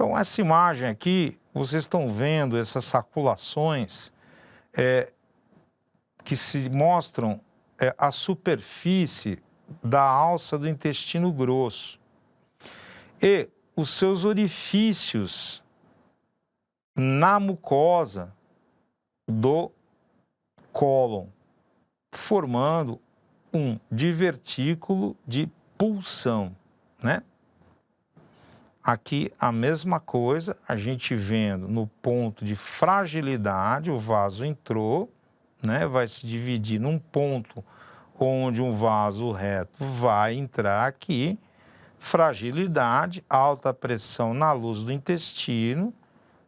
Então, essa imagem aqui, vocês estão vendo essas saculações que se mostram a superfície da alça do intestino grosso e os seus orifícios na mucosa do cólon, formando um divertículo de pulsão, né? Aqui a mesma coisa, a gente vendo no ponto de fragilidade, o vaso entrou, né? Vai se dividir num ponto onde um vaso reto vai entrar aqui, fragilidade, alta pressão na luz do intestino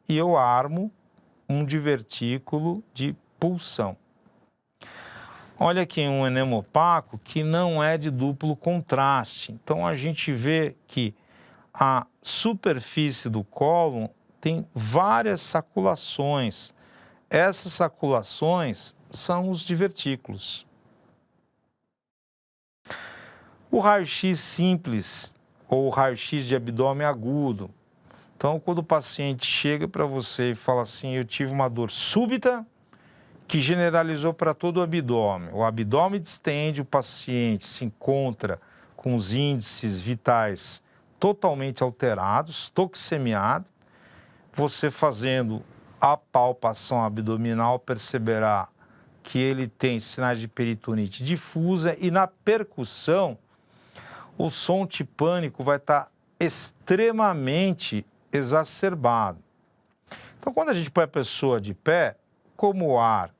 e eu armo um divertículo de pulsão. Olha aqui um enema opaco que não é de duplo contraste. Então a gente vê que a superfície do cólon tem várias saculações. Essas saculações são os divertículos. O raio-x simples ou raio-x de abdômen agudo. Então, quando o paciente chega para você e fala assim, eu tive uma dor súbita que generalizou para todo o abdômen distende, o paciente se encontra com os índices vitais totalmente alterados, toxemiado, você fazendo a palpação abdominal perceberá que ele tem sinais de peritonite difusa e na percussão o som tipânico vai estar extremamente exacerbado. Então, quando a gente põe a pessoa de pé, como o ar,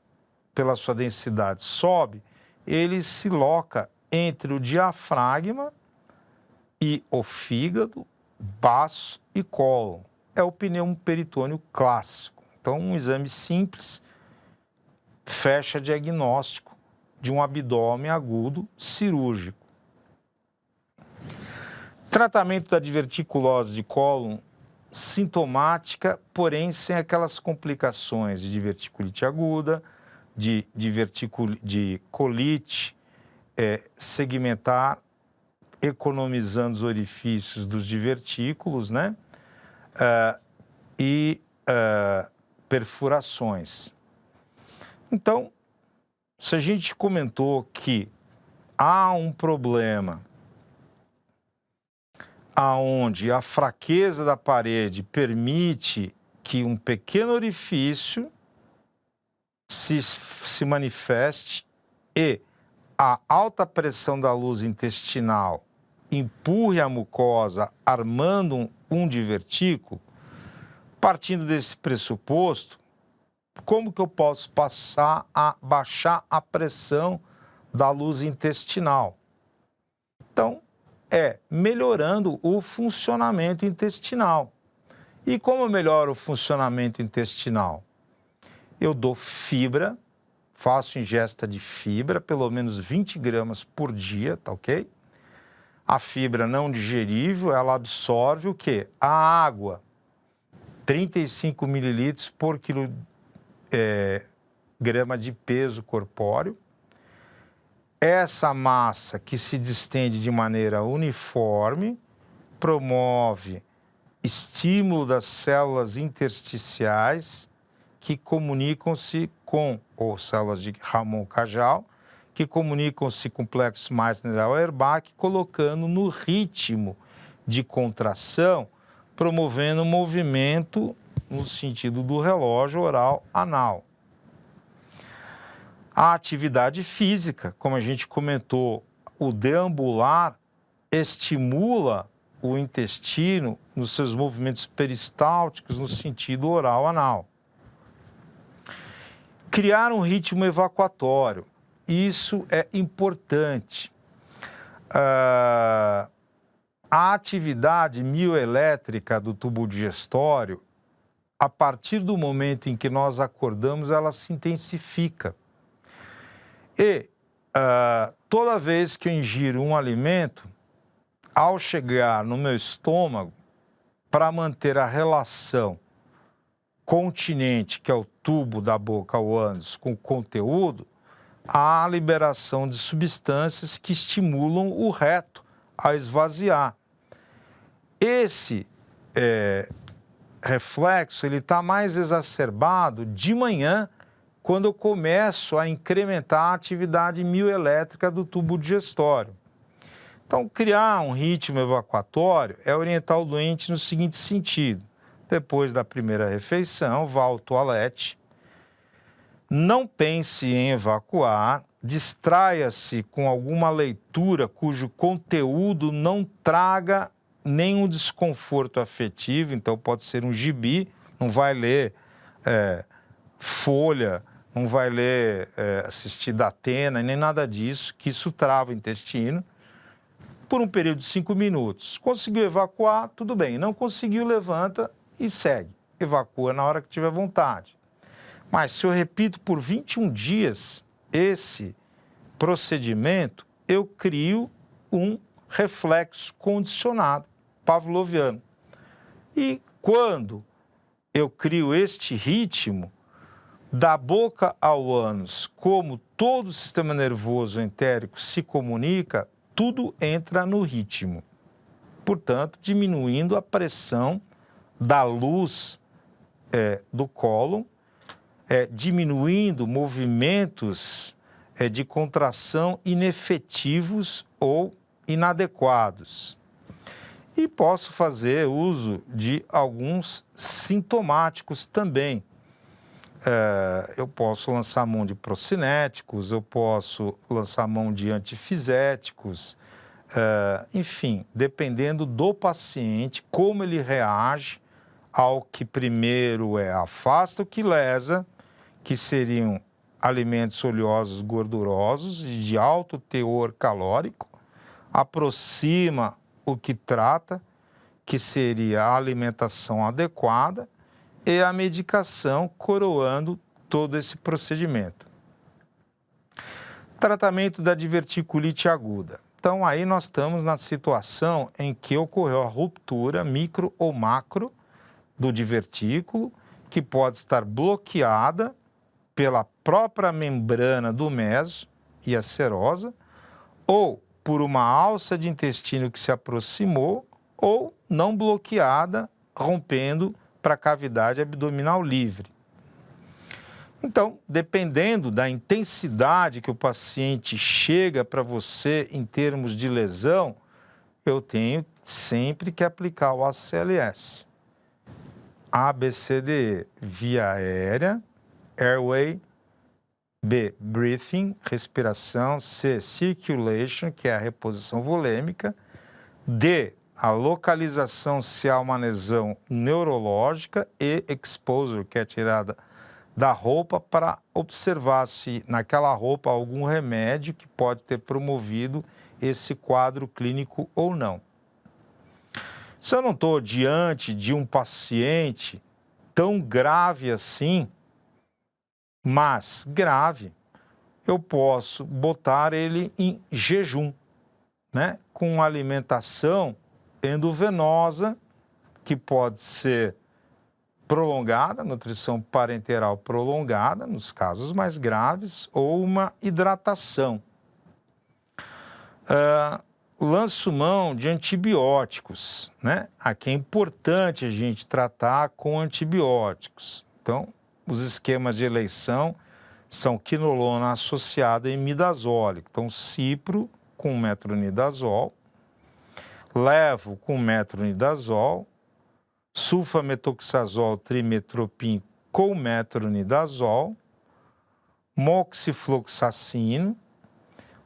pela sua densidade, sobe, ele se loca entre o diafragma e o fígado, baço e cólon. É o pneumo peritônio clássico. Então, um exame simples fecha diagnóstico de um abdômen agudo cirúrgico. Tratamento da diverticulose de cólon sintomática, porém sem aquelas complicações de diverticulite aguda, de colite segmentar, economizando os orifícios dos divertículos, né? Perfurações. Então, se a gente comentou que há um problema aonde a fraqueza da parede permite que um pequeno orifício se manifeste e a alta pressão da luz intestinal empurre a mucosa armando um divertículo, partindo desse pressuposto, como que eu posso passar a baixar a pressão da luz intestinal? Então, melhorando o funcionamento intestinal. E como eu melhoro o funcionamento intestinal? Eu dou fibra, faço ingesta de fibra, pelo menos 20 gramas por dia, tá ok? A fibra não digerível, ela absorve o quê? A água, 35 mililitros por grama de peso corpóreo. Essa massa que se distende de maneira uniforme promove estímulo das células intersticiais que comunicam-se ou células de Raman-Cajal, que comunicam-se com o plexo Meissner-Auerbach, colocando no ritmo de contração, promovendo o movimento no sentido do relógio oral anal. A atividade física, como a gente comentou, o deambular estimula o intestino nos seus movimentos peristálticos no sentido oral anal. Criar um ritmo evacuatório, isso é importante. A atividade mioelétrica do tubo digestório, a partir do momento em que nós acordamos, ela se intensifica. E toda vez que eu ingiro um alimento, ao chegar no meu estômago, para manter a relação continente, que é o tubo da boca ao ânus, com o conteúdo, há a liberação de substâncias que estimulam o reto a esvaziar. Esse reflexo ele está mais exacerbado de manhã, quando eu começo a incrementar a atividade mioelétrica do tubo digestório. Então, criar um ritmo evacuatório é orientar o doente no seguinte sentido: depois da primeira refeição, vá ao toalete, não pense em evacuar, distraia-se com alguma leitura cujo conteúdo não traga nenhum desconforto afetivo, então pode ser um gibi, não vai ler Folha, não vai ler, assistir Datena, nem nada disso, que isso trava o intestino, por um período de 5 minutos. Conseguiu evacuar, tudo bem. Não conseguiu, levanta e segue. Evacua na hora que tiver vontade. Mas se eu repito por 21 dias esse procedimento, eu crio um reflexo condicionado pavloviano. E quando eu crio este ritmo, da boca ao ânus, como todo o sistema nervoso entérico se comunica, tudo entra no ritmo. Portanto, diminuindo a pressão da luz do cólon, diminuindo movimentos de contração inefetivos ou inadequados. E posso fazer uso de alguns sintomáticos também. Eu posso lançar mão de procinéticos, eu posso lançar mão de antifiséticos, enfim, dependendo do paciente, como ele reage ao que primeiro afasta o que lesa, que seriam alimentos oleosos gordurosos e de alto teor calórico, aproxima o que trata, que seria a alimentação adequada, e a medicação coroando todo esse procedimento. Tratamento da diverticulite aguda. Então, aí nós estamos na situação em que ocorreu a ruptura micro ou macro do divertículo, que pode estar bloqueada pela própria membrana do meso e a serosa, ou por uma alça de intestino que se aproximou, ou não bloqueada, rompendo para a cavidade abdominal livre. Então, dependendo da intensidade que o paciente chega para você em termos de lesão, eu tenho sempre que aplicar o ACLS. ABCDE, via aérea, airway, B, breathing, respiração, C, circulation, que é a reposição volêmica, D, a localização se há uma lesão neurológica, e exposure, que é tirada da roupa para observar se naquela roupa há algum remédio que pode ter promovido esse quadro clínico ou não. Se eu não estou diante de um paciente tão grave assim, mas grave, eu posso botar ele em jejum, né? Com alimentação endovenosa, que pode ser prolongada, nutrição parenteral prolongada, nos casos mais graves, ou uma hidratação. Lanço mão de antibióticos, né? Aqui é importante a gente tratar com antibióticos. Então, os esquemas de eleição são quinolona associada a imidazólico. Então, cipro com metronidazol, levo com metronidazol, sulfametoxazol trimetropin com metronidazol, moxifloxacino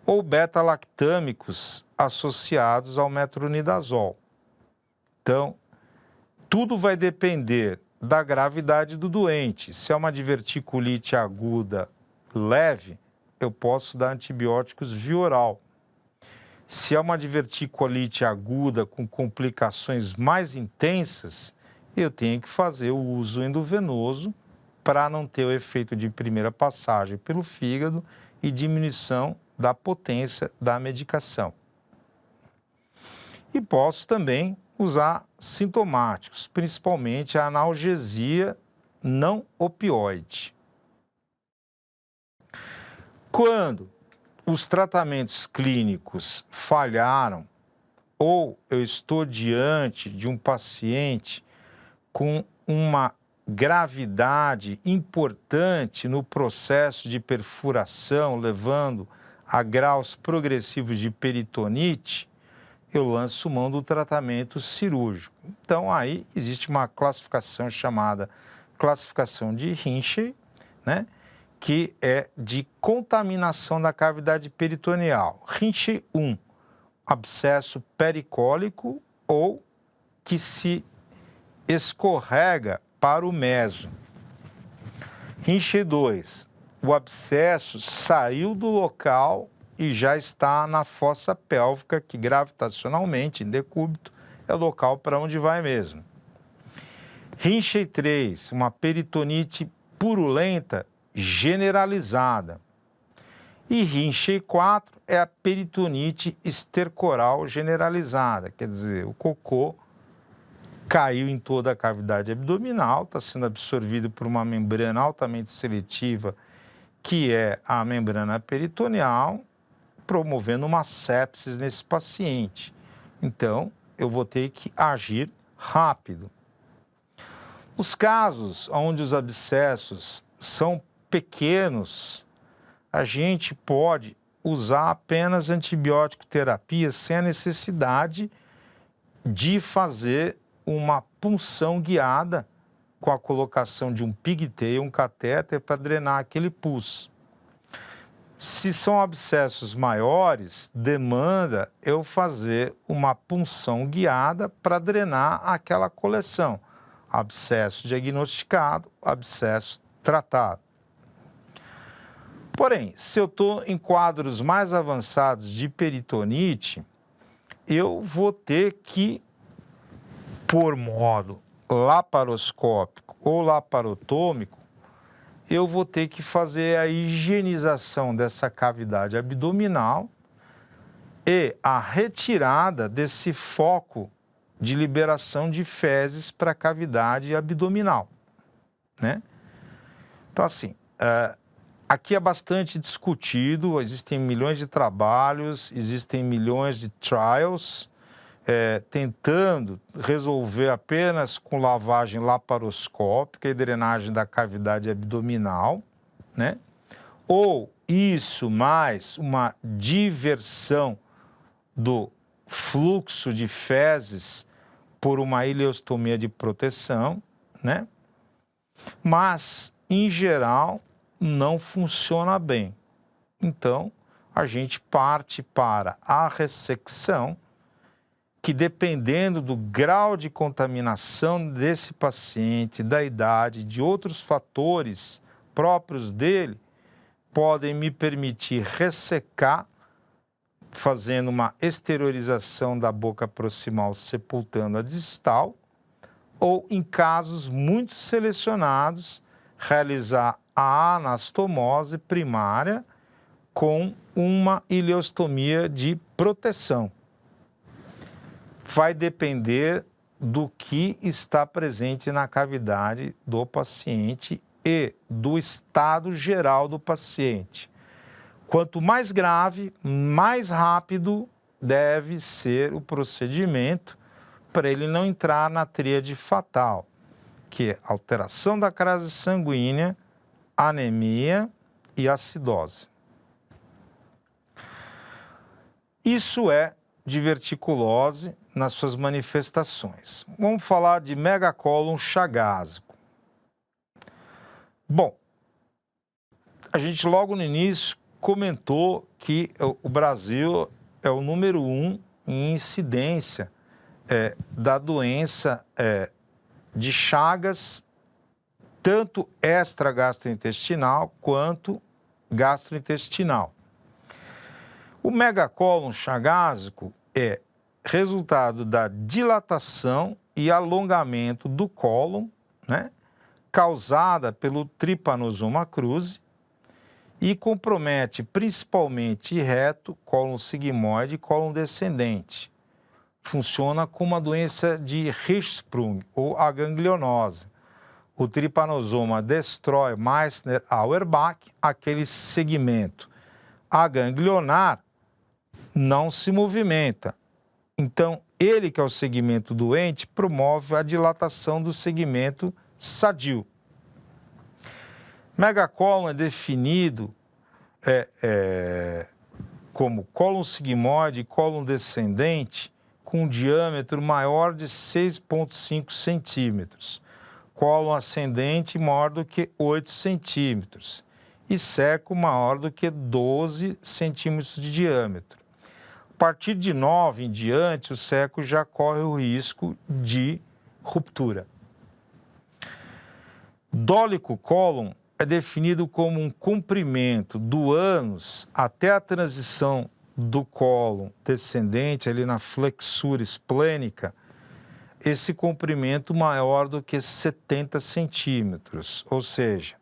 ou beta-lactâmicos associados ao metronidazol. Então, tudo vai depender da gravidade do doente. Se é uma diverticulite aguda leve, eu posso dar antibióticos via oral. Se é uma diverticulite aguda com complicações mais intensas, eu tenho que fazer o uso endovenoso para não ter o efeito de primeira passagem pelo fígado e diminuição da potência da medicação. E posso também usar sintomáticos, principalmente a analgesia não opioide. Quando os tratamentos clínicos falharam ou eu estou diante de um paciente com uma gravidade importante no processo de perfuração, levando a graus progressivos de peritonite, eu lanço mão do tratamento cirúrgico. Então, aí existe uma classificação chamada classificação de Rinchey, né, que é de contaminação da cavidade peritoneal. Rinchey 1, abscesso pericólico ou que se escorrega para o meso. Rinchey 2, o abscesso saiu do local e já está na fossa pélvica, que gravitacionalmente, em decúbito, é o local para onde vai mesmo. Rinchey 3, uma peritonite purulenta generalizada. E Rinchey 4 é a peritonite estercoral generalizada, quer dizer, o cocô caiu em toda a cavidade abdominal, está sendo absorvido por uma membrana altamente seletiva, que é a membrana peritoneal, promovendo uma sepsis nesse paciente. Então, eu vou ter que agir rápido. Os casos onde os abscessos são pequenos, a gente pode usar apenas antibiótico terapia sem a necessidade de fazer uma punção guiada com a colocação de um pigtail, um catéter, para drenar aquele pus. Se são abscessos maiores, demanda eu fazer uma punção guiada para drenar aquela coleção. Abscesso diagnosticado, abscesso tratado. Porém, se eu estou em quadros mais avançados de peritonite, eu vou ter que, por modo laparoscópico ou laparotômico, eu vou ter que fazer a higienização dessa cavidade abdominal e a retirada desse foco de liberação de fezes para a cavidade abdominal, né? Então, assim, aqui é bastante discutido, existem milhões de trabalhos, existem milhões de trials, tentando resolver apenas com lavagem laparoscópica e drenagem da cavidade abdominal, né? Ou isso mais uma diversão do fluxo de fezes por uma ileostomia de proteção, né? Mas, em geral, não funciona bem. Então, a gente parte para a ressecção, que dependendo do grau de contaminação desse paciente, da idade, de outros fatores próprios dele, podem me permitir ressecar, fazendo uma exteriorização da boca proximal, sepultando a distal, ou, em casos muito selecionados, realizar a anastomose primária com uma ileostomia de proteção. Vai depender do que está presente na cavidade do paciente e do estado geral do paciente. Quanto mais grave, mais rápido deve ser o procedimento para ele não entrar na tríade fatal, que é alteração da crase sanguínea, anemia e acidose. Isso é diverticulose nas suas manifestações. Vamos falar de megacólon chagásico. Bom, a gente logo no início comentou que o Brasil é o número 1 em incidência da doença de Chagas, tanto extragastrointestinal quanto gastrointestinal. O megacólon chagásico é resultado da dilatação e alongamento do cólon, né, causada pelo Trypanosoma cruzi e compromete principalmente reto, cólon sigmoide e cólon descendente. Funciona como uma doença de Hirschsprung ou aganglionose. O Trypanosoma destrói Meissner-Auerbach, aquele segmento aganglionar não se movimenta. Então, ele, que é o segmento doente, promove a dilatação do segmento sadio. Megacólon é definido como cólon sigmoide e cólon descendente com um diâmetro maior de 6,5 centímetros, cólon ascendente maior do que 8 centímetros e seco maior do que 12 centímetros de diâmetro. A partir de 9 em diante, o seco já corre o risco de ruptura. Dólico cólon é definido como um comprimento do ânus até a transição do cólon descendente, ali na flexura esplênica, esse comprimento maior do que 70 centímetros, ou seja,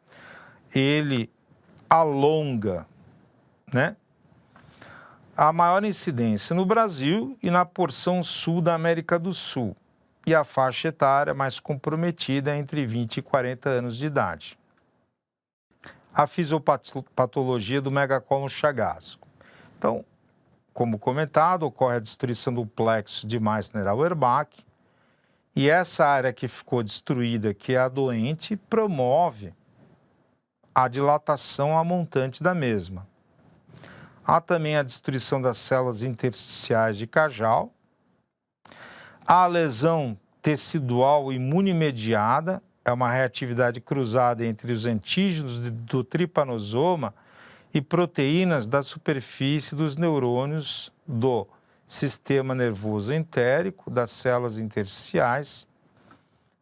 ele alonga, né? A maior incidência no Brasil e na porção sul da América do Sul, e a faixa etária mais comprometida é entre 20 e 40 anos de idade. A fisiopatologia do megacólon chagásico. Então, como comentado, ocorre a destruição do plexo de Meissner-Auerbach, e essa área que ficou destruída, que é a doente, promove a dilatação amontante da mesma. Há também a destruição das células intersticiais de Cajal, a lesão tecidual imunomediada, é uma reatividade cruzada entre os antígenos do tripanosoma e proteínas da superfície dos neurônios do sistema nervoso entérico, das células intersticiais,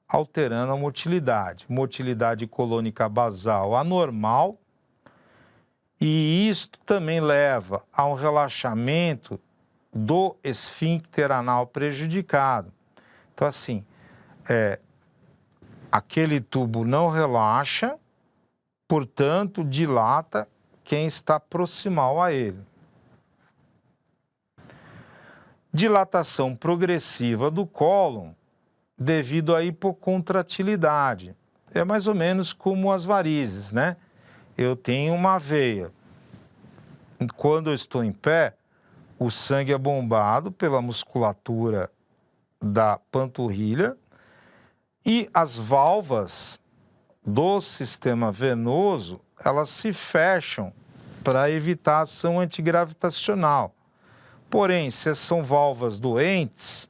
alterando a motilidade. Motilidade colônica basal anormal, e isto também leva a um relaxamento do esfíncter anal prejudicado. Então, assim, aquele tubo não relaxa, portanto, dilata quem está proximal a ele. Dilatação progressiva do cólon devido à hipocontratilidade. É mais ou menos como as varizes, né? Eu tenho uma veia. Quando eu estou em pé, o sangue é bombado pela musculatura da panturrilha e as válvulas do sistema venoso, elas se fecham para evitar a ação antigravitacional. Porém, se são válvulas doentes,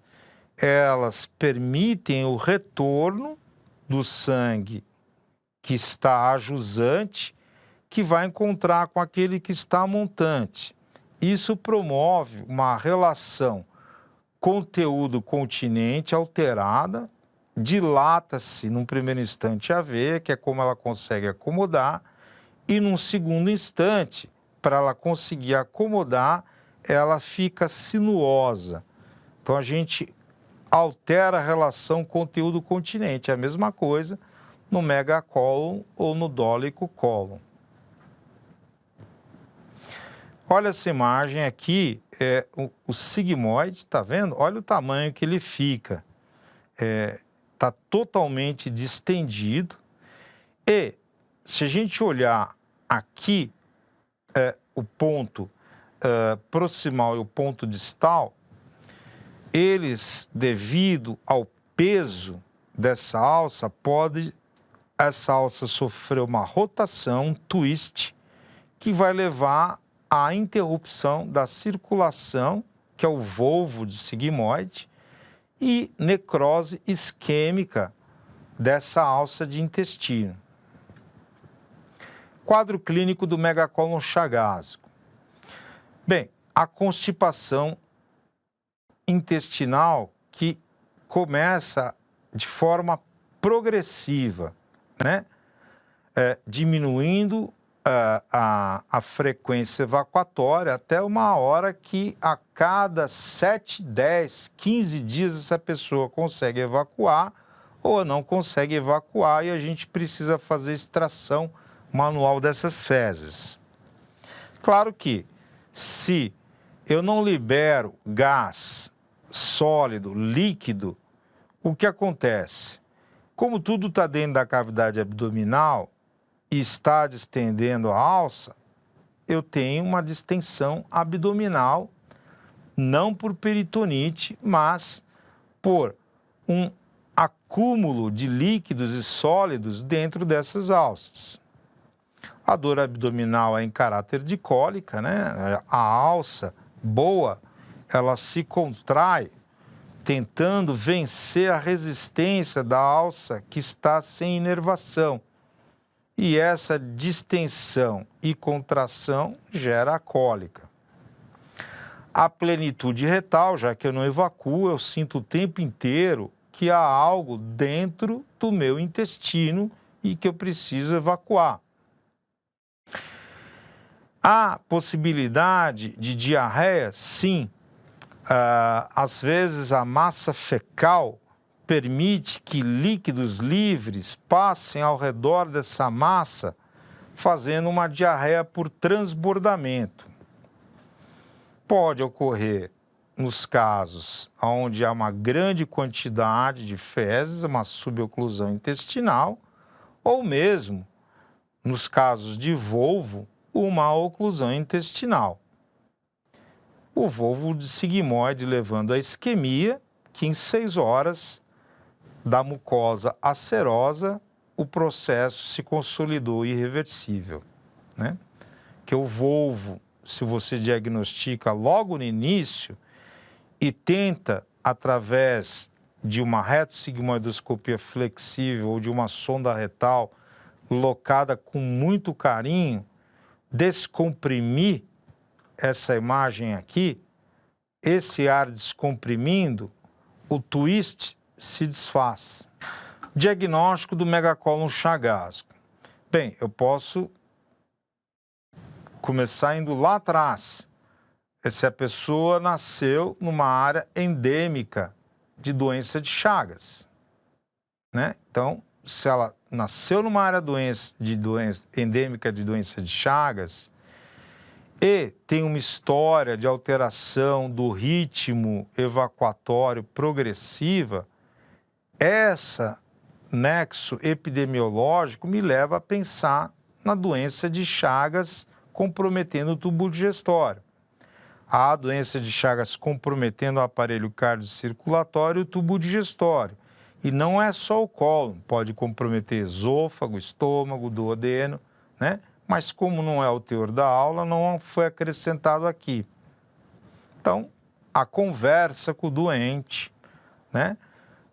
elas permitem o retorno do sangue que está ajusante, que vai encontrar com aquele que está montante. Isso promove uma relação conteúdo-continente alterada, dilata-se num primeiro instante a veia, que é como ela consegue acomodar, e num segundo instante, para ela conseguir acomodar, ela fica sinuosa. Então a gente altera a relação conteúdo-continente, é a mesma coisa no megacólon ou no dólico cólon. Olha essa imagem aqui, o sigmoide, está vendo? Olha o tamanho que ele fica. Está totalmente distendido. E se a gente olhar aqui, o ponto proximal e o ponto distal, eles, devido ao peso dessa alça, essa alça sofrer uma rotação, um twist, que vai levar à interrupção da circulação, que é o volvo de sigmoide, e necrose isquêmica dessa alça de intestino. Quadro clínico do megacólon chagásico. Bem, a constipação intestinal que começa de forma progressiva, né? Diminuindo a frequência evacuatória até uma hora que a cada 7, 10, 15 dias essa pessoa consegue evacuar ou não consegue evacuar e a gente precisa fazer extração manual dessas fezes. Claro que se eu não libero gás sólido, líquido, o que acontece? Como tudo está dentro da cavidade abdominal e está distendendo a alça, eu tenho uma distensão abdominal não por peritonite, mas por um acúmulo de líquidos e sólidos dentro dessas alças. A dor abdominal é em caráter de cólica, né? A alça boa, ela se contrai, tentando vencer a resistência da alça que está sem inervação. E essa distensão e contração gera a cólica. A plenitude retal, já que eu não evacuo, eu sinto o tempo inteiro que há algo dentro do meu intestino e que eu preciso evacuar. Há possibilidade de diarreia? Sim. Às vezes a massa fecal permite que líquidos livres passem ao redor dessa massa, fazendo uma diarreia por transbordamento. Pode ocorrer nos casos onde há uma grande quantidade de fezes, uma suboclusão intestinal, ou mesmo, nos casos de volvo, uma oclusão intestinal. O volvo de sigmoide levando à isquemia, que em 6 horas da mucosa acerosa, o processo se consolidou irreversível, né? Que o volvo, se você diagnostica logo no início e tenta, através de uma retossigmoidoscopia flexível ou de uma sonda retal locada com muito carinho, descomprimir essa imagem aqui, esse ar descomprimindo, o twist se desfaz. Diagnóstico do megacólon chagásico. Bem, eu posso começar indo lá atrás. Se a pessoa nasceu numa área endêmica de doença de Chagas, né? Então, se ela nasceu numa área endêmica de doença de Chagas e tem uma história de alteração do ritmo evacuatório progressiva, essa nexo epidemiológico me leva a pensar na doença de Chagas comprometendo o tubo digestório. Há doença de Chagas comprometendo o aparelho cardiocirculatório e o tubo digestório. E não é só o cólon, pode comprometer esôfago, estômago, duodeno, né? Mas como não é o teor da aula, não foi acrescentado aqui. Então, a conversa com o doente, né?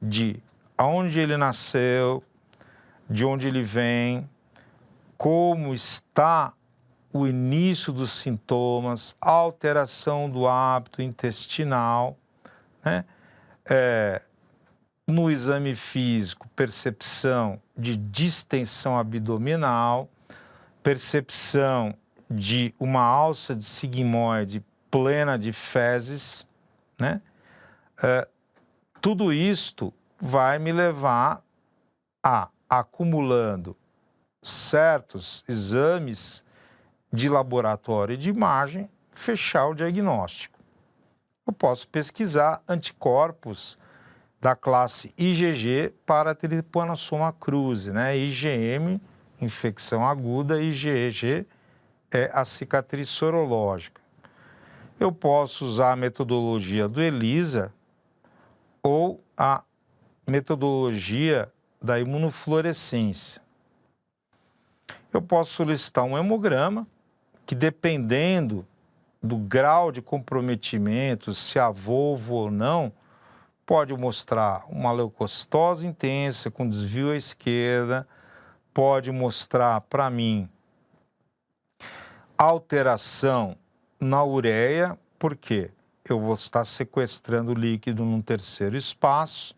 De aonde ele nasceu, de onde ele vem, como está o início dos sintomas, alteração do hábito intestinal, né? No exame físico, percepção de distensão abdominal, percepção de uma alça de sigmoide plena de fezes, né? Tudo isto vai me levar a, acumulando certos exames de laboratório e de imagem, fechar o diagnóstico. Eu posso pesquisar anticorpos da classe IgG para Trypanosoma cruzi, né? IgM, infecção aguda, IgG é a cicatriz sorológica. Eu posso usar a metodologia do ELISA ou a metodologia da imunofluorescência. Eu posso solicitar um hemograma, que dependendo do grau de comprometimento, se há volvo ou não, pode mostrar uma leucocitose intensa com desvio à esquerda, pode mostrar para mim alteração na ureia, porque eu vou estar sequestrando líquido num terceiro espaço,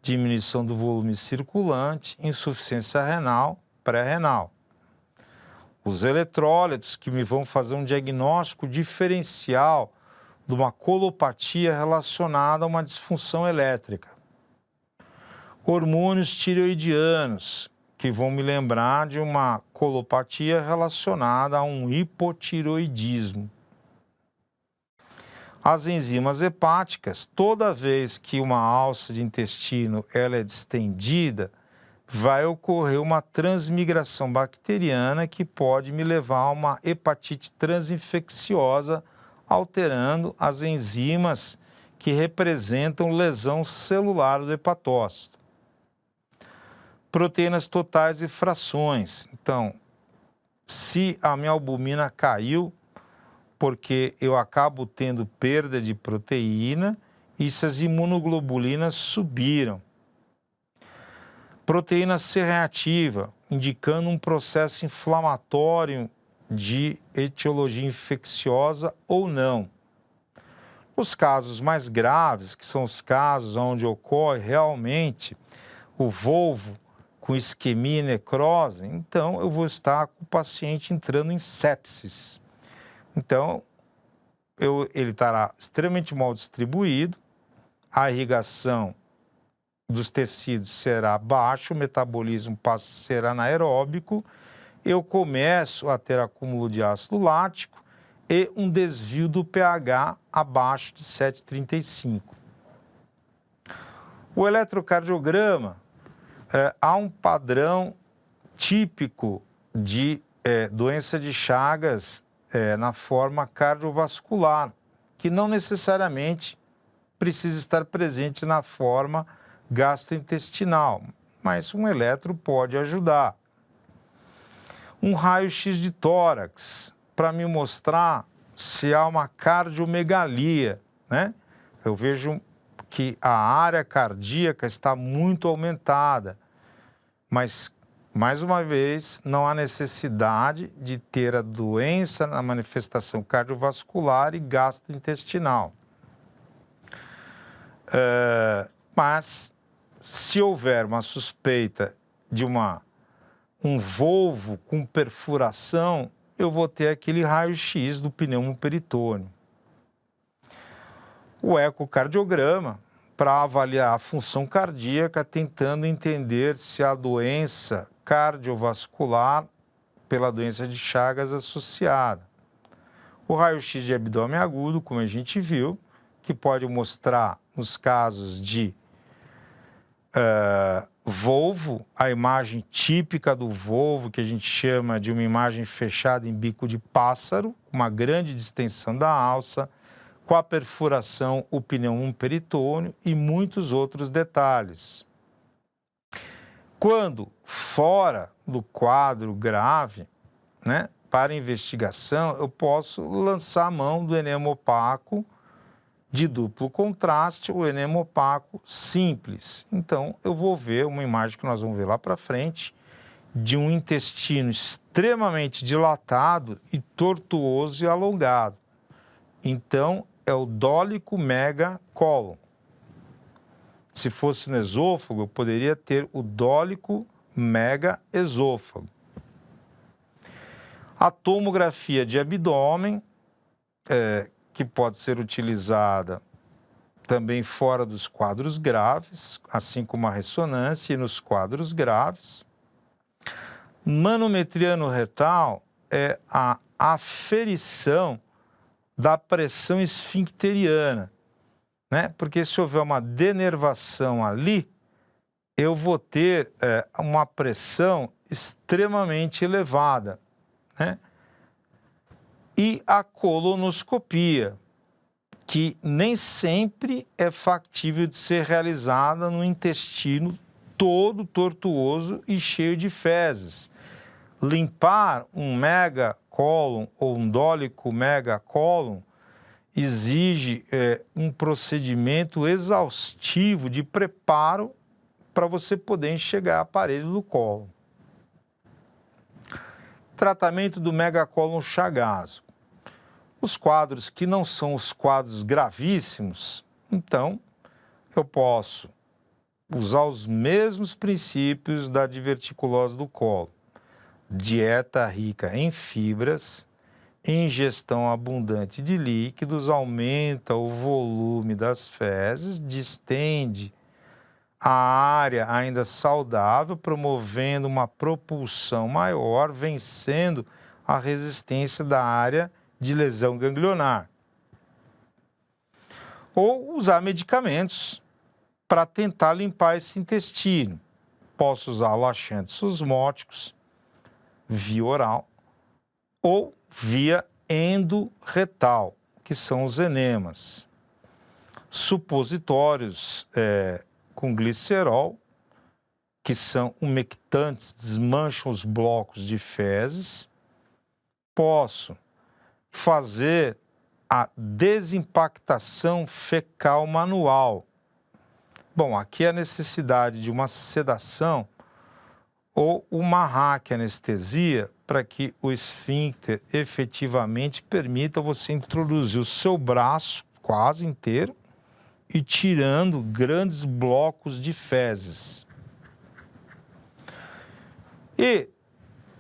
diminuição do volume circulante, insuficiência renal, pré-renal. Os eletrólitos que me vão fazer um diagnóstico diferencial de uma colopatia relacionada a uma disfunção elétrica. Hormônios tireoidianos, que vão me lembrar de uma colopatia relacionada a um hipotireoidismo. As enzimas hepáticas, toda vez que uma alça de intestino ela é distendida, vai ocorrer uma transmigração bacteriana que pode me levar a uma hepatite transinfecciosa alterando as enzimas que representam lesão celular do hepatócito. Proteínas totais e frações. Então, se a minha albumina caiu, porque eu acabo tendo perda de proteína e se as imunoglobulinas subiram. Proteína C reativa, indicando um processo inflamatório de etiologia infecciosa ou não. Os casos mais graves, que são os casos onde ocorre realmente o volvo com isquemia e necrose, então eu vou estar com o paciente entrando em sepsis. Então, ele estará extremamente mal distribuído, a irrigação dos tecidos será baixa, o metabolismo passa a ser anaeróbico, eu começo a ter acúmulo de ácido lático e um desvio do pH abaixo de 7,35. O eletrocardiograma, há um padrão típico de doença de Chagas na forma cardiovascular, que não necessariamente precisa estar presente na forma gastrointestinal, mas um eletro pode ajudar. Um raio-x de tórax, para me mostrar se há uma cardiomegalia, né? Eu vejo que a área cardíaca está muito aumentada, mas, mais uma vez, não há necessidade de ter a doença na manifestação cardiovascular e gastrointestinal. Mas, se houver uma suspeita de um volvo com perfuração, eu vou ter aquele raio-x do pneumoperitônio. O ecocardiograma, para avaliar a função cardíaca, tentando entender se a doença cardiovascular pela doença de Chagas associada. O raio-x de abdômen agudo, como a gente viu, que pode mostrar nos casos de volvo, a imagem típica do volvo, que a gente chama de uma imagem fechada em bico de pássaro, uma grande distensão da alça, com a perfuração, o pneumo peritônio e muitos outros detalhes. Quando fora do quadro grave, né, para investigação, eu posso lançar a mão do enema opaco de duplo contraste, o enema opaco simples. Então, eu vou ver uma imagem que nós vamos ver lá para frente, de um intestino extremamente dilatado e tortuoso e alongado. Então, é o dólico megacolon. Se fosse no esôfago, eu poderia ter o dólico megaesôfago. A tomografia de abdômen, que pode ser utilizada também fora dos quadros graves, assim como a ressonância e nos quadros graves. Manometria anorretal é a aferição da pressão esfincteriana, né? Porque se houver uma denervação ali, eu vou ter uma pressão extremamente elevada, né? E a colonoscopia, que nem sempre é factível de ser realizada no intestino todo tortuoso e cheio de fezes. Limpar um megacólon ou um dólico megacólon exige um procedimento exaustivo de preparo para você poder enxergar a parede do cólon. Tratamento do megacólon chagaso. Os quadros que não são os quadros gravíssimos, então eu posso usar os mesmos princípios da diverticulose do colo. Dieta rica em fibras, ingestão abundante de líquidos, aumenta o volume das fezes, distende a área ainda saudável, promovendo uma propulsão maior, vencendo a resistência da área de lesão ganglionar. Ou usar medicamentos para tentar limpar esse intestino. Posso usar laxantes osmóticos via oral ou via endorretal, que são os enemas. Supositórios com glicerol, que são umectantes, desmancham os blocos de fezes. Posso fazer a desimpactação fecal manual. Bom, aqui a necessidade de uma sedação ou uma raquianestesia para que o esfíncter efetivamente permita você introduzir o seu braço quase inteiro e tirando grandes blocos de fezes. E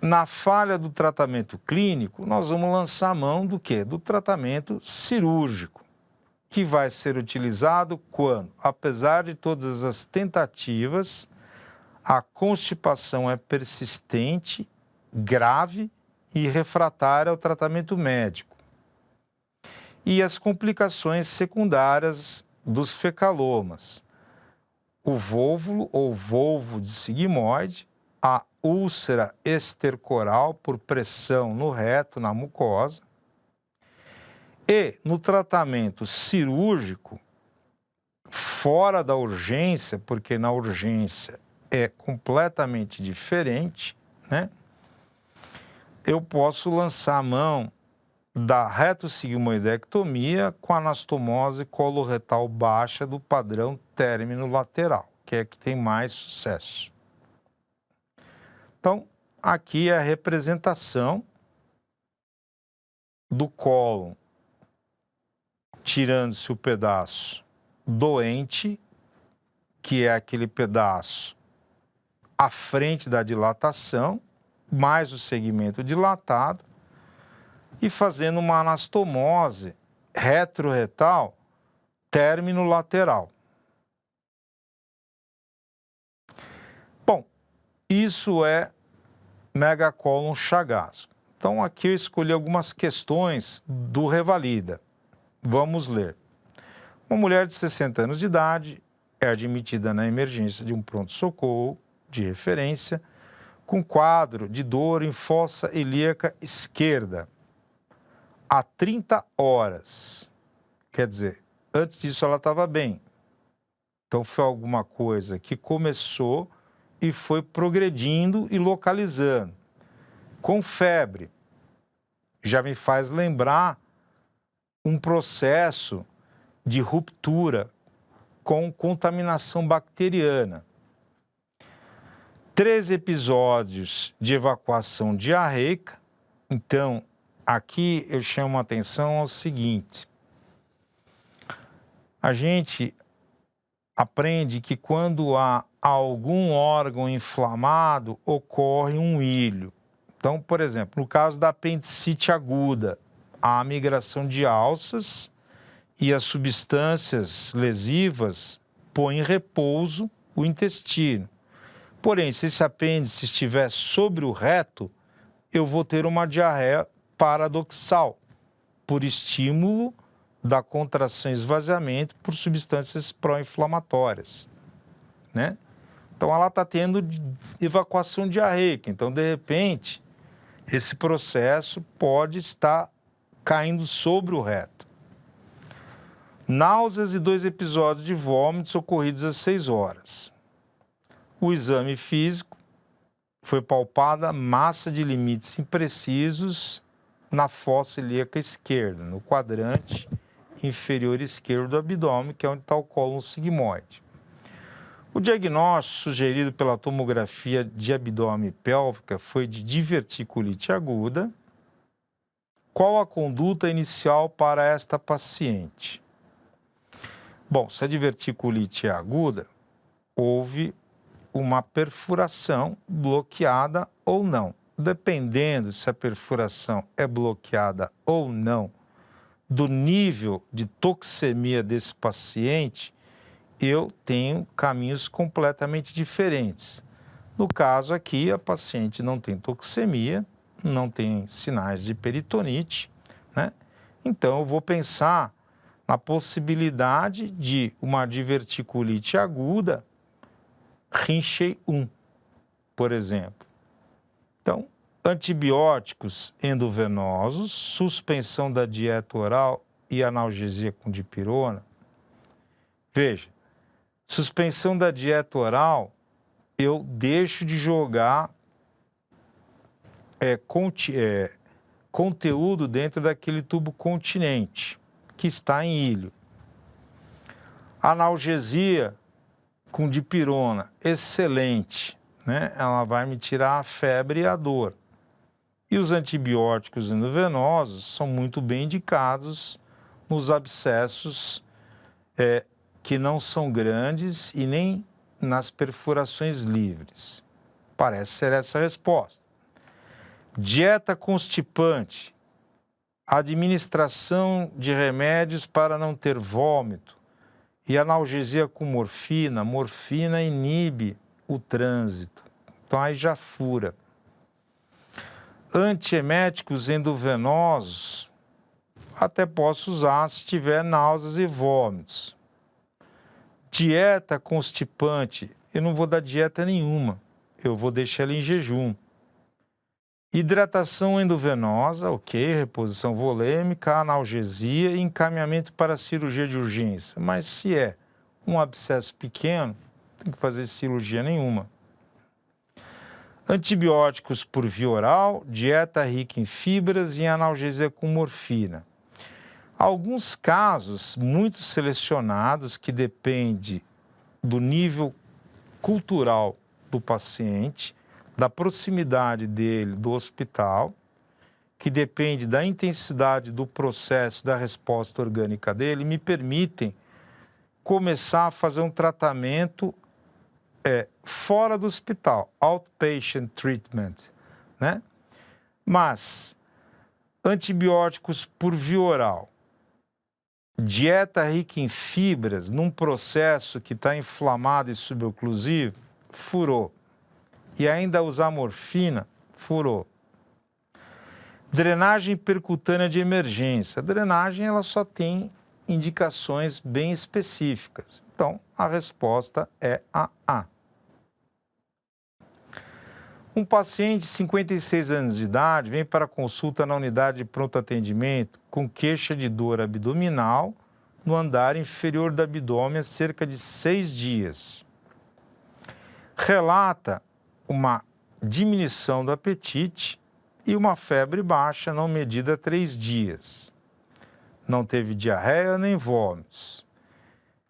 na falha do tratamento clínico, nós vamos lançar a mão do quê? Do tratamento cirúrgico, que vai ser utilizado quando, apesar de todas as tentativas, a constipação é persistente, grave e refratária ao tratamento médico. E as complicações secundárias dos fecalomas, o vôvulo ou volvo de sigmoide, a úlcera estercoral por pressão no reto, na mucosa, e no tratamento cirúrgico, fora da urgência, porque na urgência é completamente diferente, né? Eu posso lançar a mão da retossigmoidectomia com anastomose coloretal baixa do padrão término lateral, que é a que tem mais sucesso. Então, aqui é a representação do cólon, tirando-se o pedaço doente, que é aquele pedaço à frente da dilatação, mais o segmento dilatado, e fazendo uma anastomose retroretal término lateral. Bom, isso é megacólon Chagas. Então, aqui eu escolhi algumas questões do Revalida. Vamos ler. Uma mulher de 60 anos de idade é admitida na emergência de um pronto-socorro de referência com quadro de dor em fossa ilíaca esquerda há 30 horas. Quer dizer, antes disso ela estava bem. Então, foi alguma coisa que começou e foi progredindo e localizando. Com febre, já me faz lembrar um processo de ruptura com contaminação bacteriana. 3 episódios de evacuação diarreica. Então, aqui eu chamo a atenção ao seguinte. A gente aprende que quando há algum órgão inflamado, ocorre um ilho. Então, por exemplo, no caso da apendicite aguda, há a migração de alças e as substâncias lesivas põem em repouso o intestino. Porém, se esse apêndice estiver sobre o reto, eu vou ter uma diarreia paradoxal, por estímulo da contração e esvaziamento por substâncias pró-inflamatórias, né? Então, ela está tendo evacuação diarreica. Então, de repente, esse processo pode estar caindo sobre o reto. Náuseas e 2 episódios de vômitos ocorridos às 6 horas. O exame físico foi palpada massa de limites imprecisos na fossa ilíaca esquerda, no quadrante inferior esquerdo do abdômen, que é onde está o cólon sigmoide. O diagnóstico sugerido pela tomografia de abdômen pélvica foi de diverticulite aguda. Qual a conduta inicial para esta paciente? Bom, se a diverticulite é aguda, houve uma perfuração bloqueada ou não. Dependendo se a perfuração é bloqueada ou não, do nível de toxemia desse paciente, eu tenho caminhos completamente diferentes. No caso aqui, a paciente não tem toxemia, não tem sinais de peritonite, né? Então, eu vou pensar na possibilidade de uma diverticulite aguda Rinchey 1, por exemplo. Então, antibióticos endovenosos, suspensão da dieta oral e analgesia com dipirona, veja, suspensão da dieta oral, eu deixo de jogar conteúdo dentro daquele tubo continente, que está em ilho. Analgesia com dipirona, excelente, né? Ela vai me tirar a febre e a dor. E os antibióticos endovenosos são muito bem indicados nos abscessos que não são grandes e nem nas perfurações livres. Parece ser essa a resposta. Dieta constipante, administração de remédios para não ter vômito e analgesia com morfina. Morfina inibe o trânsito, então aí já fura. Antieméticos endovenosos, até posso usar se tiver náuseas e vômitos. Dieta constipante, eu não vou dar dieta nenhuma, eu vou deixar ela em jejum. Hidratação endovenosa, ok, reposição volêmica, analgesia e encaminhamento para cirurgia de urgência. Mas se é um abscesso pequeno, não tem que fazer cirurgia nenhuma. Antibióticos por via oral, dieta rica em fibras e analgesia com morfina. Alguns casos muito selecionados que depende do nível cultural do paciente, da proximidade dele do hospital, que depende da intensidade do processo da resposta orgânica dele, me permitem começar a fazer um tratamento fora do hospital, outpatient treatment, né? Mas antibióticos por via oral, dieta rica em fibras, num processo que está inflamado e suboclusivo, furou. E ainda usar morfina, furou. Drenagem percutânea de emergência. A drenagem ela só tem indicações bem específicas. Então, a resposta é a A. Um paciente de 56 anos de idade vem para consulta na unidade de pronto atendimento com queixa de dor abdominal no andar inferior do abdômen há cerca de 6 dias. Relata uma diminuição do apetite e uma febre baixa não medida há 3 dias. Não teve diarreia nem vômitos.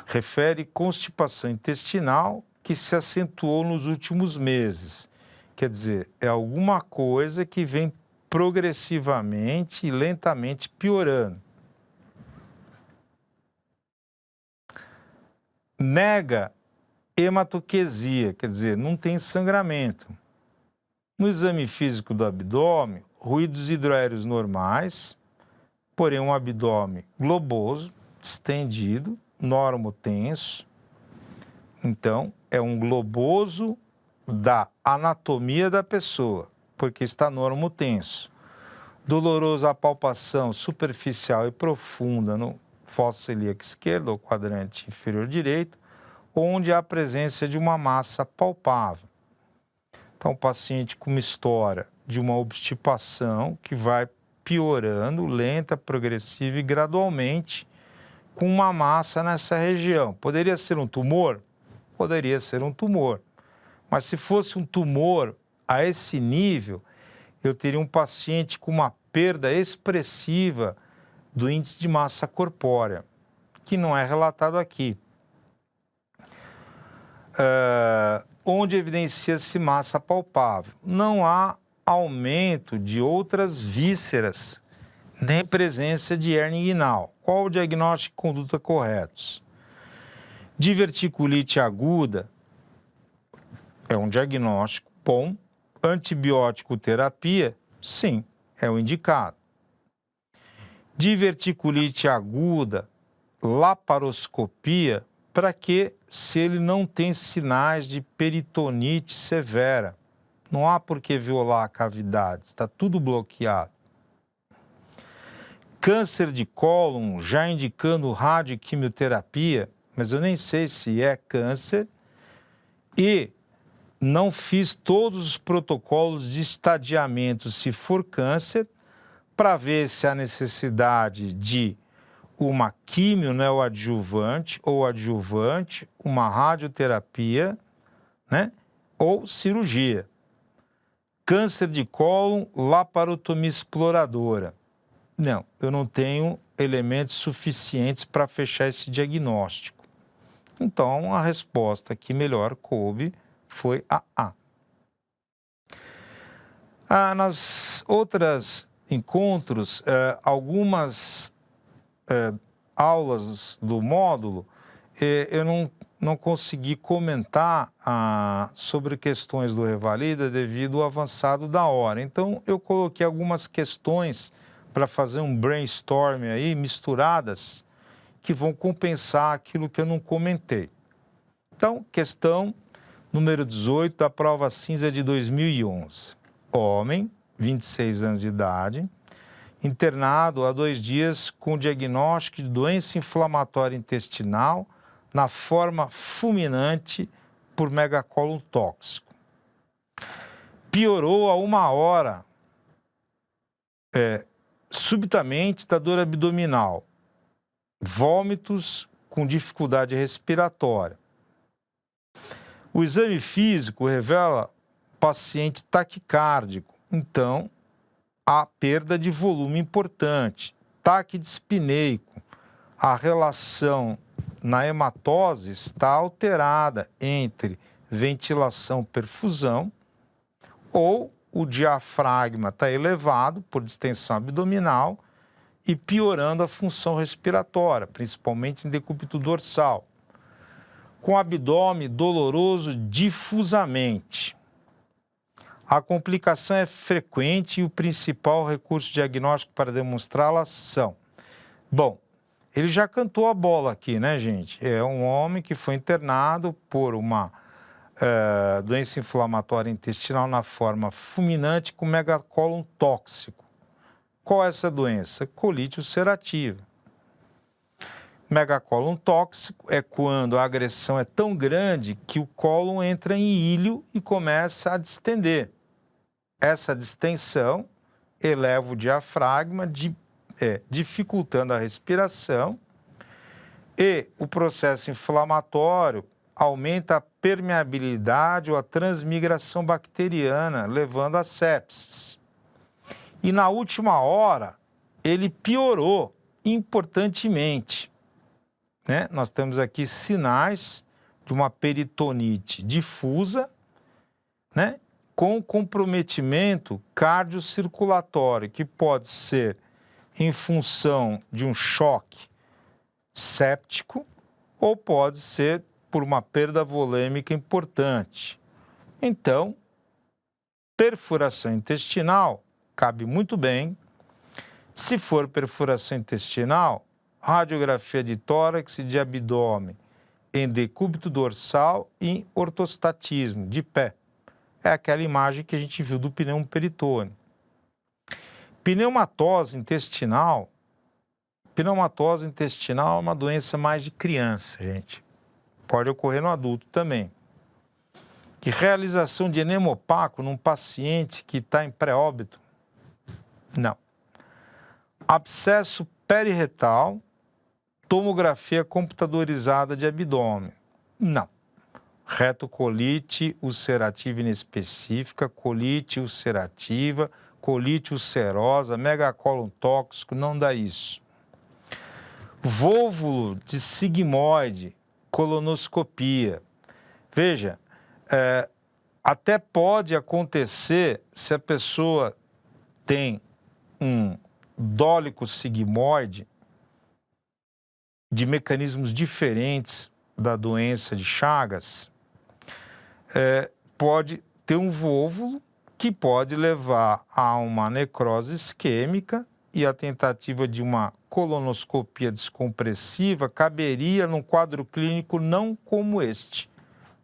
Refere constipação intestinal que se acentuou nos últimos meses. Quer dizer, é alguma coisa que vem progressivamente e lentamente piorando. Nega hematoquesia, quer dizer, não tem sangramento. No exame físico do abdômen, ruídos hidroaéreos normais, porém um abdômen globoso, distendido, normotenso. Então, é um globoso da anatomia da pessoa, porque está normotenso. Doloroso a palpação superficial e profunda no fosso celíaco esquerdo, ou quadrante inferior direito, onde há a presença de uma massa palpável. Então, o paciente com uma história de uma obstipação que vai piorando, lenta, progressiva e gradualmente, com uma massa nessa região. Poderia ser um tumor? Poderia ser um tumor. Mas se fosse um tumor a esse nível, eu teria um paciente com uma perda expressiva do índice de massa corpórea, que não é relatado aqui. Onde evidencia-se massa palpável. Não há aumento de outras vísceras, nem presença de hérnia inguinal. Qual o diagnóstico e conduta corretos? Diverticulite aguda é um diagnóstico bom. Antibiótico terapia, sim, é o indicado. Diverticulite aguda, laparoscopia, para que se ele não tem sinais de peritonite severa? Não há por que violar a cavidade, está tudo bloqueado. Câncer de cólon, já indicando radioquimioterapia, mas eu nem sei se é câncer, e não fiz todos os protocolos de estadiamento se for câncer, para ver se há necessidade de uma químio neoadjuvante ou adjuvante, uma radioterapia, né? Ou cirurgia. Câncer de cólon, laparotomia exploradora. Não, eu não tenho elementos suficientes para fechar esse diagnóstico. Então, a resposta que melhor coube foi a A. Nas outras encontros, algumas aulas do módulo, eu não consegui comentar sobre questões do Revalida devido ao avançado da hora. Então, eu coloquei algumas questões para fazer um brainstorm aí, misturadas, que vão compensar aquilo que eu não comentei. Então, questão número 18 da prova cinza de 2011. Homem, 26 anos de idade, internado há 2 dias com diagnóstico de doença inflamatória intestinal na forma fulminante por megacólon tóxico. Piorou a 1 hora, subitamente da dor abdominal, vômitos com dificuldade respiratória. O exame físico revela paciente taquicárdico, então há perda de volume importante, taque dispneico. A relação na hematose está alterada entre ventilação-perfusão ou o diafragma está elevado por distensão abdominal e piorando a função respiratória, principalmente em decúbito dorsal, com abdômen doloroso difusamente. A complicação é frequente e o principal recurso diagnóstico para demonstrá-la são... Bom, ele já cantou a bola aqui, né, gente? É um homem que foi internado por uma doença inflamatória intestinal na forma fulminante com megacólon tóxico. Qual é essa doença? Colite ulcerativa. Megacólon tóxico é quando a agressão é tão grande que o cólon entra em ilho e começa a distender. Essa distensão eleva o diafragma, dificultando a respiração, e o processo inflamatório aumenta a permeabilidade ou a transmigração bacteriana, levando a sepsis. E na última hora, ele piorou importantemente, né? Nós temos aqui sinais de uma peritonite difusa, né? Com comprometimento cardiocirculatório, que pode ser em função de um choque séptico ou pode ser por uma perda volêmica importante. Então, perfuração intestinal cabe muito bem. Se for perfuração intestinal, radiografia de tórax e de abdômen em decúbito dorsal e em ortostatismo, de pé. É aquela imagem que a gente viu do pneumo peritônio. Pneumatose intestinal é uma doença mais de criança, gente. Pode ocorrer no adulto também. E realização de enema opaco num paciente que está em pré-óbito? Não. Abscesso periretal, tomografia computadorizada de abdômen? Não. Retocolite ulcerativa inespecífica, colite ulcerativa, colite ulcerosa, megacólon tóxico, não dá isso. Vôvulo de sigmoide, colonoscopia. Veja, até pode acontecer se a pessoa tem um dólico sigmoide de mecanismos diferentes da doença de Chagas, pode ter um vôvulo que pode levar a uma necrose isquêmica e a tentativa de uma colonoscopia descompressiva caberia num quadro clínico não como este,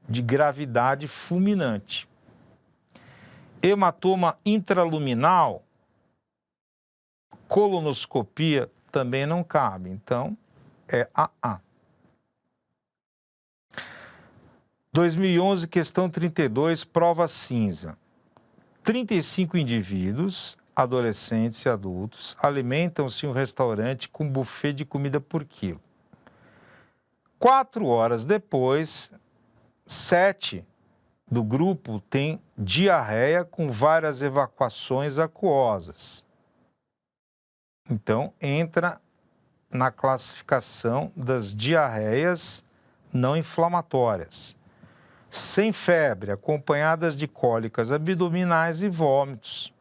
de gravidade fulminante. Hematoma intraluminal, colonoscopia também não cabe, então é AA. 2011, questão 32, prova cinza. 35 indivíduos adolescentes e adultos alimentam-se em um restaurante com buffet de comida por quilo. 4 horas depois, 7 do grupo têm diarreia com várias evacuações aquosas. Então, entra na classificação das diarreias não inflamatórias, sem febre, acompanhadas de cólicas abdominais e vômitos.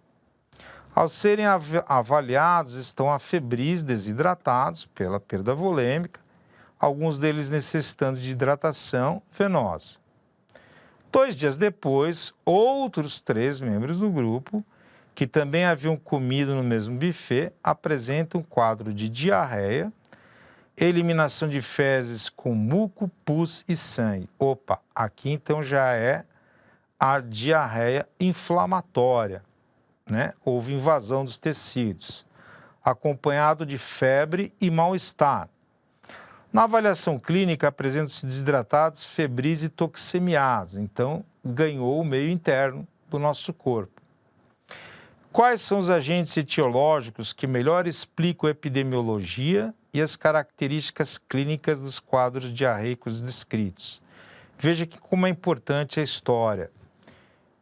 Ao serem avaliados, estão afebris, desidratados pela perda volêmica, alguns deles necessitando de hidratação venosa. 2 dias depois, outros 3 membros do grupo, que também haviam comido no mesmo buffet, apresentam um quadro de diarreia, eliminação de fezes com muco, pus e sangue. Opa, aqui então já é a diarreia inflamatória, né? Houve invasão dos tecidos, acompanhado de febre e mal-estar. Na avaliação clínica, apresentam-se desidratados, febris e toxemiados. Então, ganhou o meio interno do nosso corpo. Quais são os agentes etiológicos que melhor explicam a epidemiologia e as características clínicas dos quadros diarreicos descritos? Veja que como é importante a história.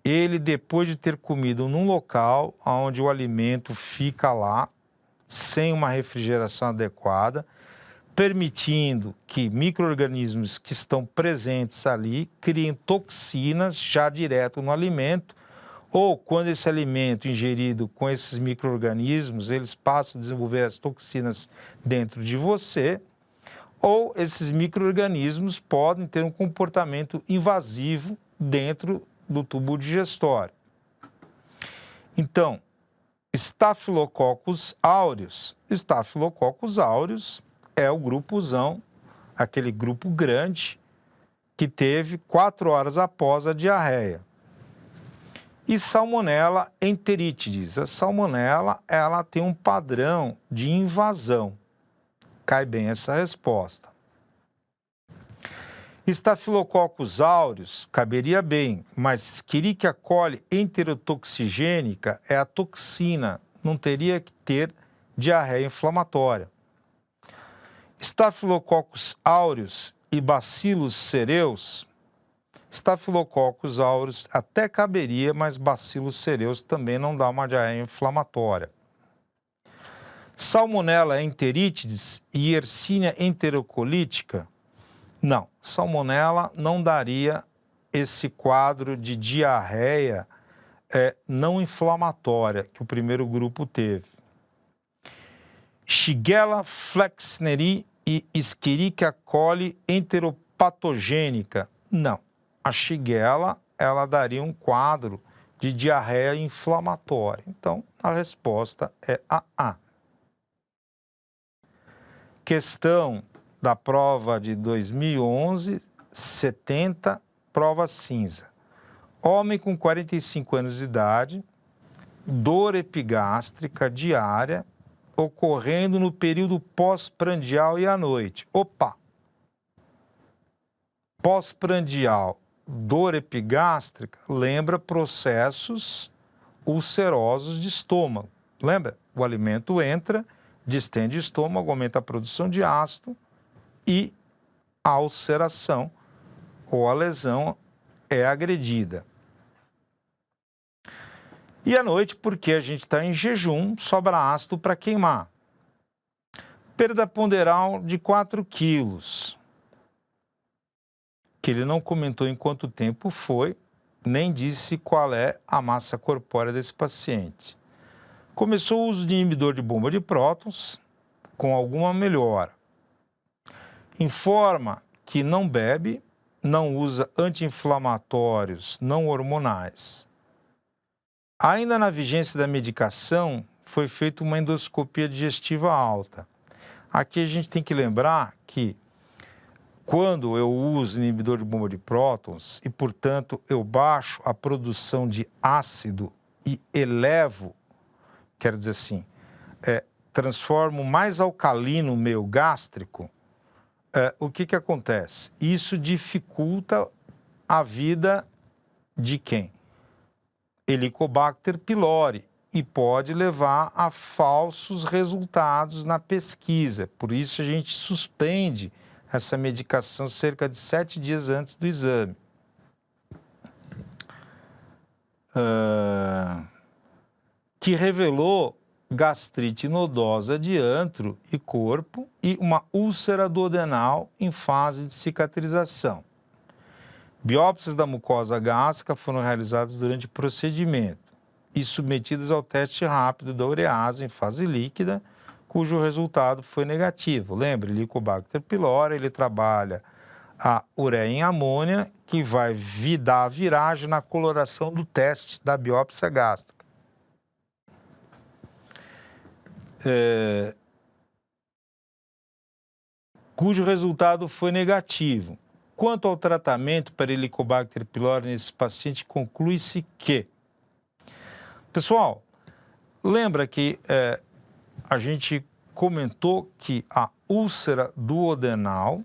Ele, depois de ter comido num local onde o alimento fica lá, sem uma refrigeração adequada, permitindo que micro-organismos que estão presentes ali criem toxinas já direto no alimento, ou quando esse alimento ingerido com esses micro-organismos, eles passam a desenvolver as toxinas dentro de você, ou esses micro-organismos podem ter um comportamento invasivo dentro do tubo digestório. Então, Staphylococcus aureus. Staphylococcus aureus é o grupozão, aquele grupo grande que teve 4 horas após a diarreia. E Salmonella enteritidis. A Salmonella, ela tem um padrão de invasão. Cai bem essa resposta. Staphylococcus aureus caberia bem, mas Escherichia coli enterotoxigênica é a toxina, não teria que ter diarreia inflamatória. Staphylococcus aureus e Bacillus cereus, Staphylococcus aureus até caberia, mas Bacillus cereus também não dá uma diarreia inflamatória. Salmonella enteritidis e Yersinia enterocolítica, não, Salmonella não daria esse quadro de diarreia não inflamatória que o primeiro grupo teve. Shigella flexneri e Escherichia coli enteropatogênica, não. A Shigella, ela daria um quadro de diarreia inflamatória. Então, a resposta é a A. Questão da prova de 2011, 70, prova cinza. Homem com 45 anos de idade, dor epigástrica diária, ocorrendo no período pós-prandial e à noite. Opa! Pós-prandial, dor epigástrica, lembra processos ulcerosos de estômago. Lembra? O alimento entra, distende o estômago, aumenta a produção de ácido e a ulceração ou a lesão é agredida. E à noite, porque a gente está em jejum, sobra ácido para queimar. Perda ponderal de 4 quilos, que ele não comentou em quanto tempo foi, nem disse qual é a massa corpórea desse paciente. Começou o uso de inibidor de bomba de prótons, com alguma melhora. Informa que não bebe, não usa anti-inflamatórios não hormonais. Ainda na vigência da medicação, foi feita uma endoscopia digestiva alta. Aqui a gente tem que lembrar que quando eu uso inibidor de bomba de prótons e, portanto, eu baixo a produção de ácido e elevo, quero dizer assim, transformo mais alcalino o meio gástrico, o que acontece? Isso dificulta a vida de quem? Helicobacter pylori. e pode levar a falsos resultados na pesquisa. Por isso, a gente suspende essa medicação cerca de 7 dias antes do exame. Que revelou gastrite nodosa de antro e corpo e uma úlcera duodenal em fase de cicatrização. Biópsias da mucosa gástrica foram realizadas durante o procedimento e submetidas ao teste rápido da urease em fase líquida, cujo resultado foi negativo. Lembre, Helicobacter pylori, ele trabalha a ureia em amônia, que vai dar a viragem na coloração do teste da biópsia gástrica. Cujo resultado foi negativo. Quanto ao tratamento para Helicobacter pylori nesse paciente, conclui-se que... Pessoal, lembra que a gente comentou que a úlcera duodenal,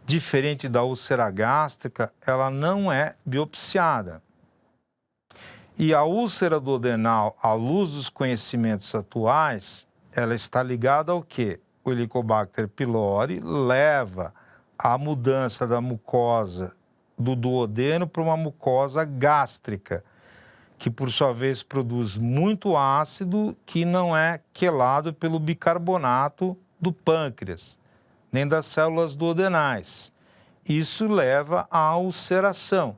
diferente da úlcera gástrica, ela não é biopsiada. E a úlcera duodenal, à luz dos conhecimentos atuais, ela está ligada ao quê? O Helicobacter pylori leva à mudança da mucosa do duodeno para uma mucosa gástrica, que por sua vez produz muito ácido que não é quelado pelo bicarbonato do pâncreas, nem das células duodenais. Isso leva à ulceração.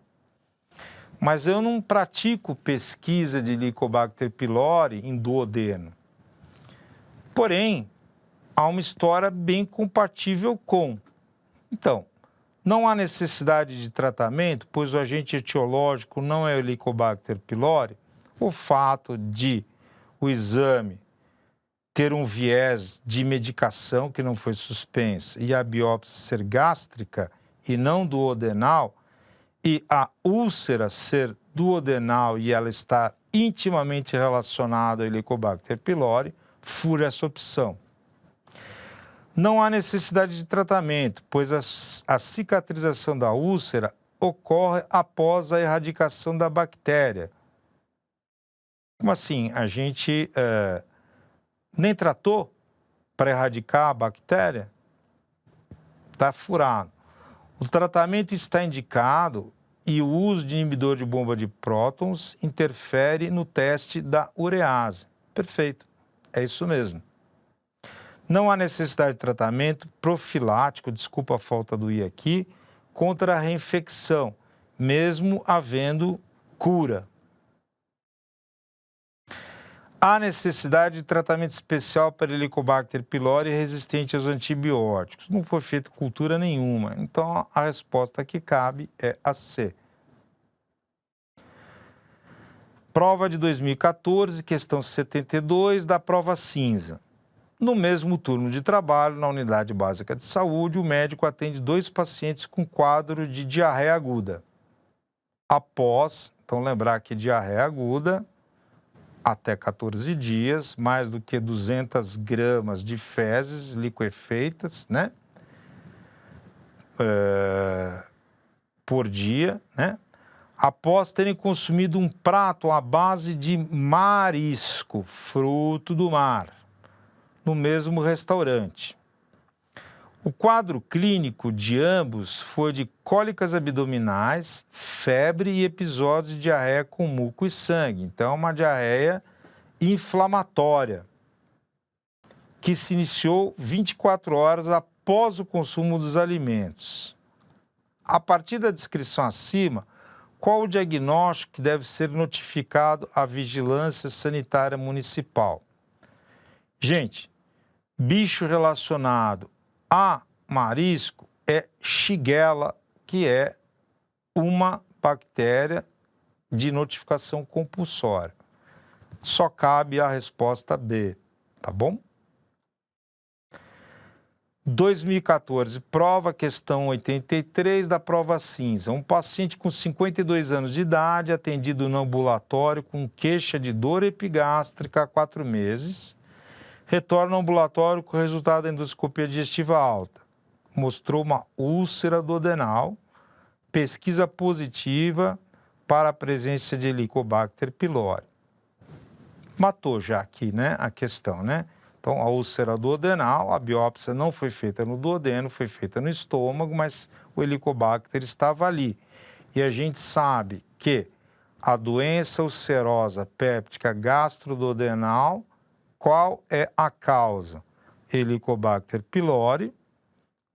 Mas eu não pratico pesquisa de Helicobacter pylori em duodeno. Porém, há uma história bem compatível com. Então, não há necessidade de tratamento, pois o agente etiológico não é o Helicobacter pylori. O fato de o exame ter um viés de medicação que não foi suspensa e a biópsia ser gástrica e não duodenal, e a úlcera ser duodenal e ela estar intimamente relacionada ao Helicobacter pylori, fura essa opção. Não há necessidade de tratamento, pois a cicatrização da úlcera ocorre após a erradicação da bactéria. Como assim? A gente nem tratou para erradicar a bactéria? Está furado. O tratamento está indicado e o uso de inibidor de bomba de prótons interfere no teste da urease. Perfeito, é isso mesmo. Não há necessidade de tratamento profilático, desculpa a falta do I aqui, contra a reinfecção, mesmo havendo cura. Há necessidade de tratamento especial para Helicobacter pylori resistente aos antibióticos. Não foi feita cultura nenhuma, então a resposta que cabe é a C. Prova de 2014, questão 72 da prova cinza. No mesmo turno de trabalho, na unidade básica de saúde, o médico atende 2 pacientes com quadro de diarreia aguda. Após, então lembrar que diarreia aguda, até 14 dias, mais do que 200 gramas de fezes liquefeitas, né? Por dia, né? Após terem consumido um prato à base de marisco, fruto do mar, no mesmo restaurante. O quadro clínico de ambos foi de cólicas abdominais, febre e episódios de diarreia com muco e sangue. Então, uma diarreia inflamatória, que se iniciou 24 horas após o consumo dos alimentos. A partir da descrição acima, qual o diagnóstico que deve ser notificado à Vigilância Sanitária Municipal? Gente, bicho relacionado a marisco é Shigella, que é uma bactéria de notificação compulsória. Só cabe a resposta B, tá bom? 2014, prova, questão 83 da prova cinza. Um paciente com 52 anos de idade, atendido no ambulatório com queixa de dor epigástrica há 4 meses, retorna ao ambulatório com resultado da endoscopia digestiva alta. Mostrou uma úlcera duodenal, pesquisa positiva para a presença de Helicobacter pylori. Matou já aqui, né, a questão, né? Então, a úlcera duodenal, a biópsia não foi feita no duodeno, foi feita no estômago, mas o Helicobacter estava ali. E a gente sabe que a doença ulcerosa péptica gastroduodenal, qual é a causa? Helicobacter pylori,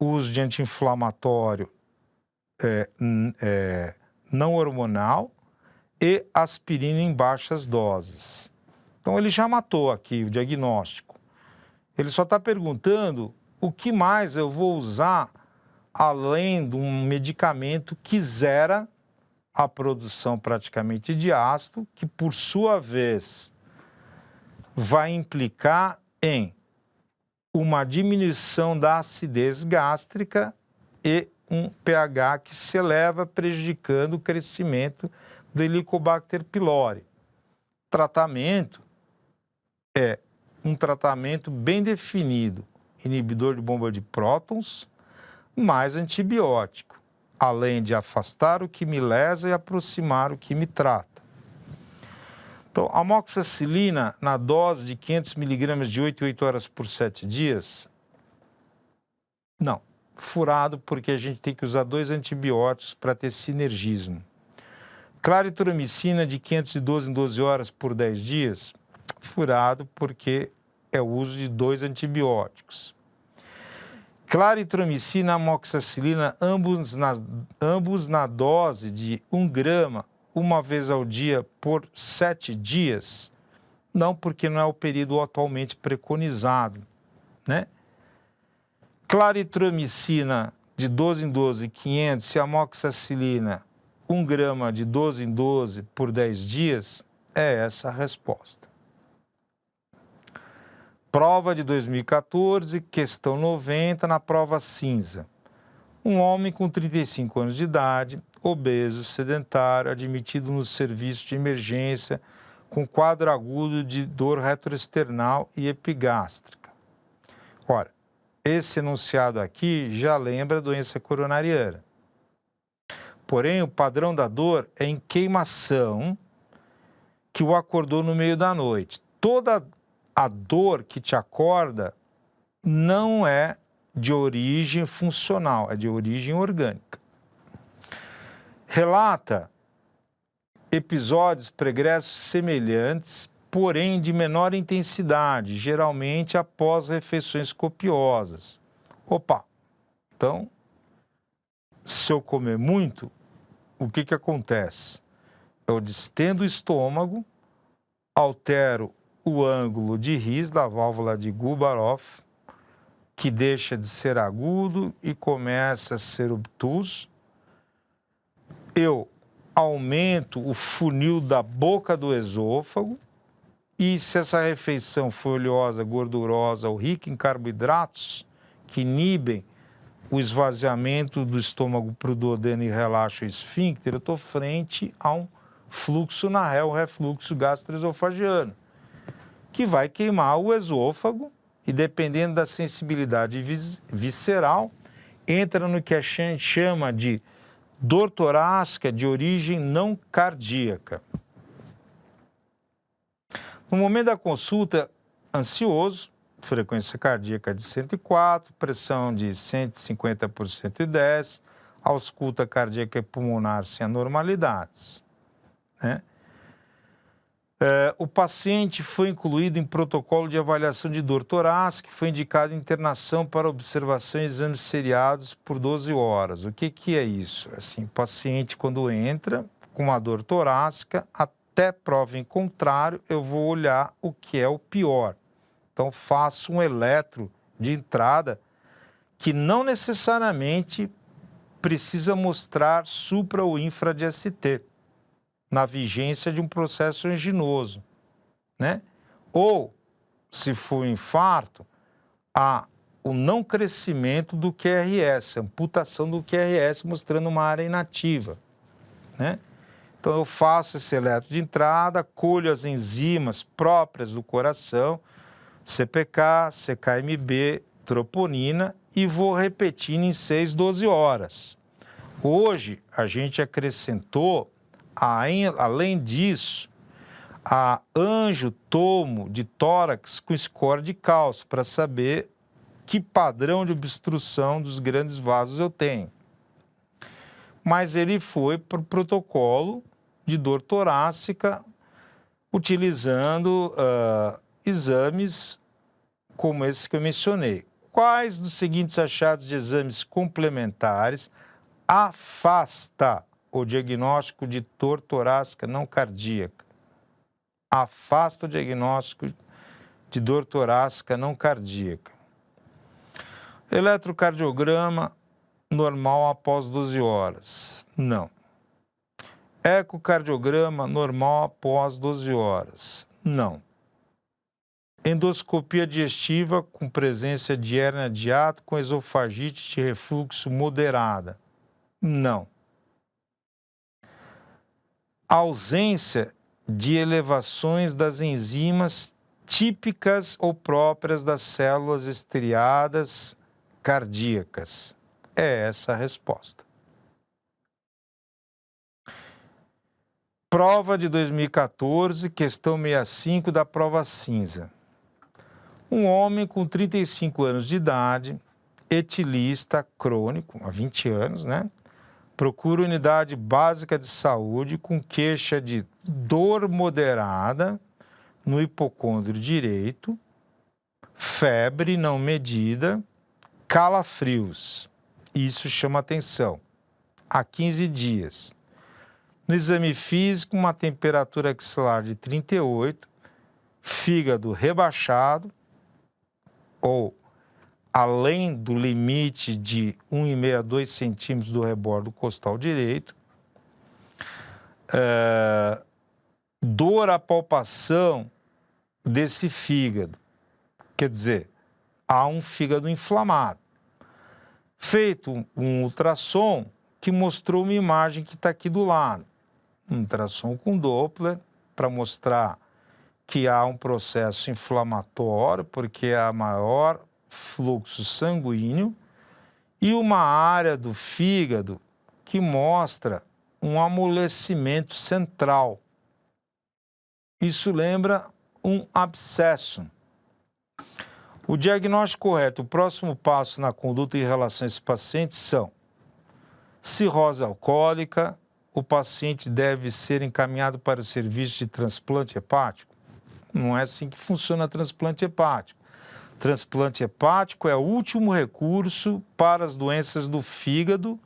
uso de anti-inflamatório não hormonal e aspirina em baixas doses. Então, ele já matou aqui o diagnóstico. Ele só está perguntando o que mais eu vou usar além de um medicamento que zera a produção praticamente de ácido, que por sua vez vai implicar em uma diminuição da acidez gástrica e um pH que se eleva, prejudicando o crescimento do Helicobacter pylori. Tratamento é um tratamento bem definido, inibidor de bomba de prótons, mais antibiótico, além de afastar o que me lesa e aproximar o que me trata. Então, a amoxicilina, na dose de 500 mg de 8 em 8 horas por 7 dias, não, furado, porque a gente tem que usar 2 antibióticos para ter sinergismo. Claritromicina de 512 em 12 horas por 10 dias, furado, porque é o uso de 2 antibióticos. Claritromicina e amoxicilina, ambos na dose de 1 grama, uma vez ao dia por 7 dias, não, porque não é o período atualmente preconizado, né? Claritromicina de 12 em 12, 500, e amoxicilina 1 grama de 12 em 12 por 10 dias, é essa a resposta. Prova de 2014, questão 90, na prova cinza. Um homem com 35 anos de idade, obeso, sedentário, admitido no serviço de emergência com quadro agudo de dor retroesternal e epigástrica. Olha, esse enunciado aqui já lembra a doença coronariana. Porém, o padrão da dor é em queimação que o acordou no meio da noite. Toda a dor que te acorda não é de origem funcional, é de origem orgânica. Relata episódios pregressos semelhantes, porém de menor intensidade, geralmente após refeições copiosas. Opa, então, se eu comer muito, o que acontece? Eu distendo o estômago, altero o ângulo de His da válvula de Gubarov, que deixa de ser agudo e começa a ser obtuso. Eu aumento o funil da boca do esôfago e, se essa refeição for oleosa, gordurosa ou rica em carboidratos, que inibem o esvaziamento do estômago para o duodeno e relaxa o esfíncter, eu estou frente a um fluxo na ré, o refluxo gastroesofagiano, que vai queimar o esôfago e, dependendo da sensibilidade visceral, entra no que a gente chama de dor torácica de origem não cardíaca. No momento da consulta, ansioso, frequência cardíaca de 104, pressão de 150 por 110, ausculta cardíaca e pulmonar sem anormalidades, né? O paciente foi incluído em protocolo de avaliação de dor torácica, foi indicado internação para observação e exames seriados por 12 horas. O que é isso? Assim, o paciente, quando entra com uma dor torácica, até prova em contrário, eu vou olhar o que é o pior. Então, faço um eletro de entrada que não necessariamente precisa mostrar supra ou infra de ST, na vigência de um processo anginoso, né? Ou, se for infarto, há o não crescimento do QRS, amputação do QRS, mostrando uma área inativa, né? Então, eu faço esse eletro de entrada, colho as enzimas próprias do coração, CPK, CKMB, troponina, e vou repetindo em 6, 12 horas. Hoje, a gente acrescentou Além disso, a angiotomo de tórax com score de cálcio, para saber que padrão de obstrução dos grandes vasos eu tenho. Mas ele foi para o protocolo de dor torácica, utilizando exames como esses que eu mencionei. Quais dos seguintes achados de exames complementares afasta o diagnóstico de dor torácica não cardíaca? Afasta o diagnóstico de dor torácica não cardíaca. Eletrocardiograma normal após 12 horas? Não. Ecocardiograma normal após 12 horas? Não. Endoscopia digestiva com presença de hérnia de hiato com esofagite de refluxo moderada? Não. Ausência de elevações das enzimas típicas ou próprias das células estriadas cardíacas? É essa a resposta. Prova de 2014, questão 65 da prova cinza. Um homem com 35 anos de idade, etilista crônico, há 20 anos, né? Procura unidade básica de saúde com queixa de dor moderada no hipocôndrio direito, febre não medida, calafrios. Isso chama atenção. Há 15 dias. No exame físico, uma temperatura axilar de 38, fígado rebaixado, ou além do limite de 1,5 a 2 centímetros do rebordo costal direito, dor à palpação desse fígado, quer dizer, há um fígado inflamado. Feito um ultrassom que mostrou uma imagem que está aqui do lado, um ultrassom com Doppler para mostrar que há um processo inflamatório, porque há maior fluxo sanguíneo, e uma área do fígado que mostra um amolecimento central. Isso lembra um abscesso. O diagnóstico correto, o próximo passo na conduta em relação a esse paciente são cirrose alcoólica, o paciente deve ser encaminhado para o serviço de transplante hepático. Não é assim que funciona transplante hepático. Transplante hepático é o último recurso para as doenças do fígado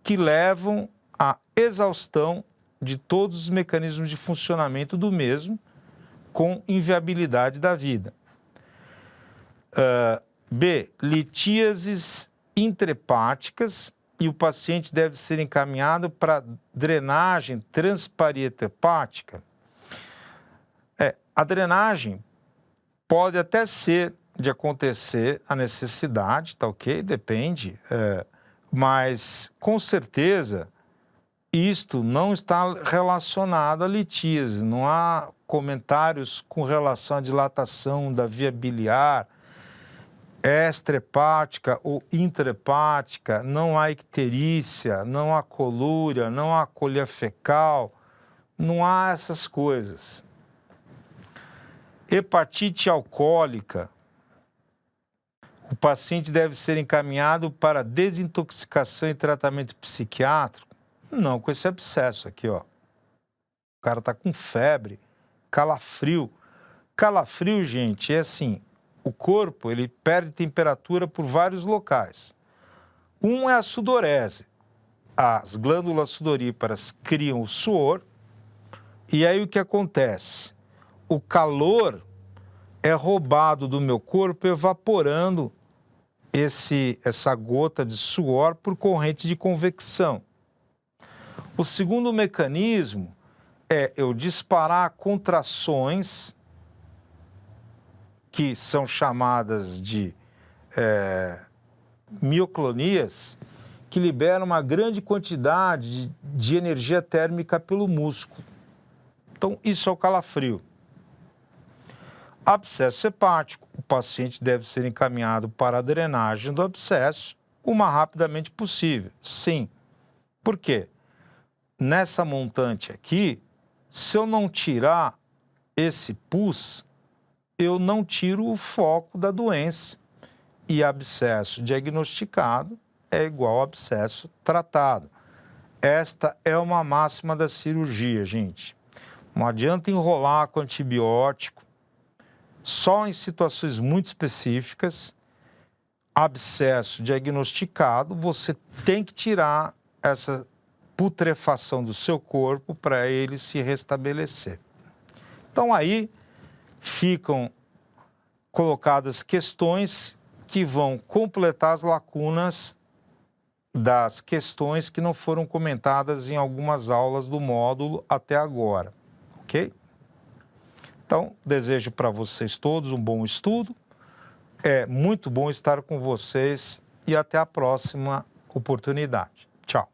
que levam à exaustão de todos os mecanismos de funcionamento do mesmo, com inviabilidade da vida. B. Litíases intrahepáticas e o paciente deve ser encaminhado para drenagem transparieto hepática. A drenagem pode até ser de acontecer a necessidade, tá ok? Depende, mas com certeza isto não está relacionado à litíase, não há comentários com relação à dilatação da via biliar, extrahepática ou intrahepática, não há icterícia, não há colúria, não há colia fecal, não há essas coisas. Hepatite alcoólica, o paciente deve ser encaminhado para desintoxicação e tratamento psiquiátrico? Não, com esse abscesso aqui, ó. O cara está com febre, calafrio. Calafrio, gente, é assim, o corpo ele perde temperatura por vários locais. Um é a sudorese. As glândulas sudoríparas criam o suor e aí o que acontece? O calor é roubado do meu corpo evaporando essa gota de suor por corrente de convecção. O segundo mecanismo é eu disparar contrações que são chamadas de mioclonias, que liberam uma grande quantidade de energia térmica pelo músculo. Então, isso é o calafrio. Abscesso hepático. O paciente deve ser encaminhado para a drenagem do abscesso o mais rapidamente possível. Sim. Por quê? nessa montante aqui, se eu não tirar esse pus, eu não tiro o foco da doença. E abscesso diagnosticado é igual a abscesso tratado. Esta é uma máxima da cirurgia, gente. Não adianta enrolar com antibiótico, só em situações muito específicas. Abscesso diagnosticado, você tem que tirar essa putrefação do seu corpo para ele se restabelecer. Então aí ficam colocadas questões que vão completar as lacunas das questões que não foram comentadas em algumas aulas do módulo até agora, ok? Então, desejo para vocês todos um bom estudo. É muito bom estar com vocês e até a próxima oportunidade. Tchau.